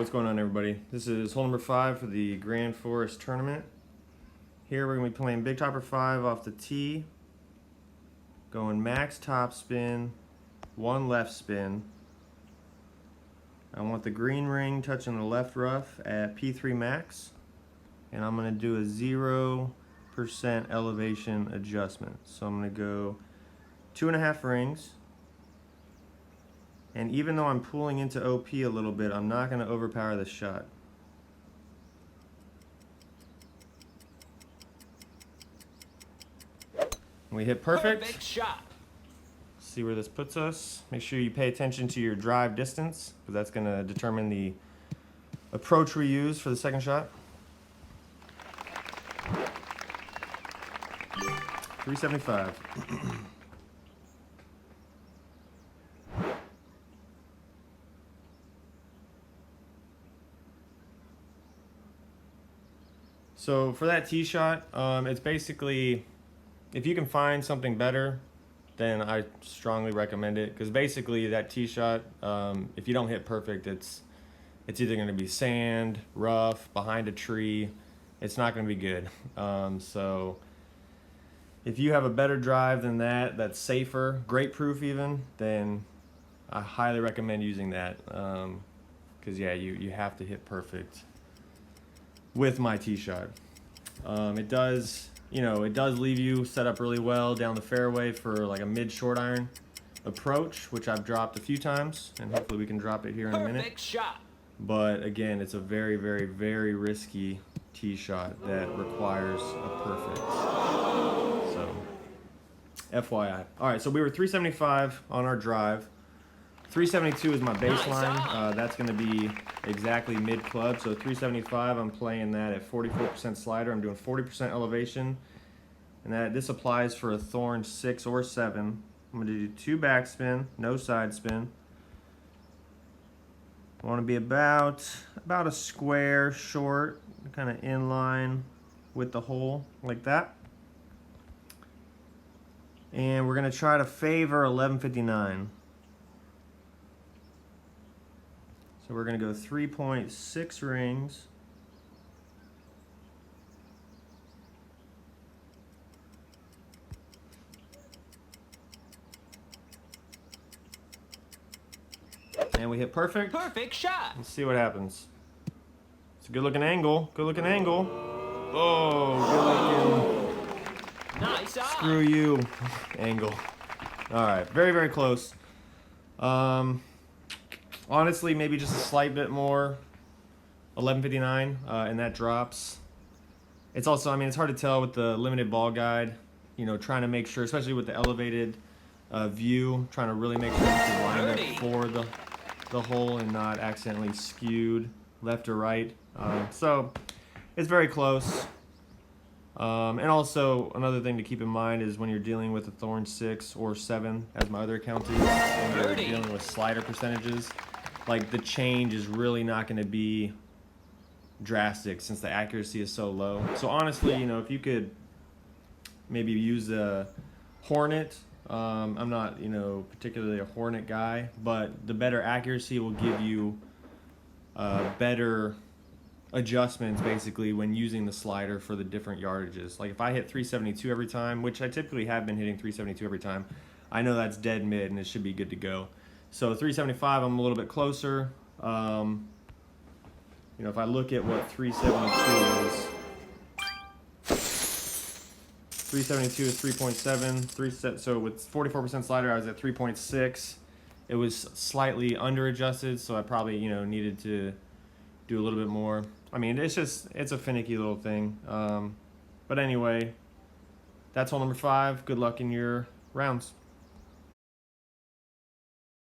what's going on, everybody? This is hole number 5 for the Grand Forest tournament. Here we're going to be playing Big Topper 5 off the tee, going max top spin, 1 left spin. I want the green ring touching the left rough at P3 max, and I'm going to do a 0% elevation adjustment. So I'm going to go 2.5 rings. And even though I'm pulling into OP a little bit, I'm not going to overpower this shot. We hit perfect. Shot. See where this puts us. Make sure you pay attention to your drive distance, because that's going to determine the approach we use for the second shot. 375. So for that tee shot, it's basically, if you can find something better, then I strongly recommend it. Because basically that tee shot, if you don't hit perfect, it's either going to be sand, rough, behind a tree. It's not going to be good. So if you have a better drive than that, that's safer, great proof even, then I highly recommend using that. Because yeah, you have to hit perfect with my tee shot. It does leave you set up really well down the fairway for like a mid short iron approach, which I've dropped a few times, and hopefully we can drop it here in a minute. Perfect shot. But again, it's a very, very, very risky tee shot that requires a perfect. So, FYI. All right, so we were 375 on our drive. 372 is my baseline. That's going to be exactly mid club. So 375, I'm playing that at 44% slider. I'm doing 40% elevation, and this applies for a thorn 6 or 7. I'm going to do 2 backspin, no side spin. I want to be about a square short, kind of in line with the hole like that. And we're going to try to favor 1159. So we're going to go 3.6 rings. And we hit perfect. Perfect shot. Let's see what happens. It's a good looking angle. Good looking angle. Oh, good looking. Nice eye. Screw you angle. All right, very, very close. Honestly, maybe just a slight bit more, 1159, and that drops. It's also, I mean, it's hard to tell with the limited ball guide, trying to make sure, especially with the elevated view, trying to really make sure it's lined up for the hole and not accidentally skewed left or right. So it's very close. And also, another thing to keep in mind is when you're dealing with a thorn 6 or 7, as my other account is, and you're dealing with slider percentages, like the change is really not going to be drastic since the accuracy is so low. So honestly, if you could maybe use a Hornet, I'm not, particularly a Hornet guy, but the better accuracy will give you better adjustments basically when using the slider for the different yardages. Like if I hit 372 every time, which I typically have been hitting 372 every time, I know that's dead mid and it should be good to go. So 375, I'm a little bit closer. If I look at what 372 is, 372 is 3.7. So with 44% slider, I was at 3.6. It was slightly under adjusted, so I probably needed to do a little bit more. I mean, it's a finicky little thing. But anyway, that's hole number 5. Good luck in your rounds.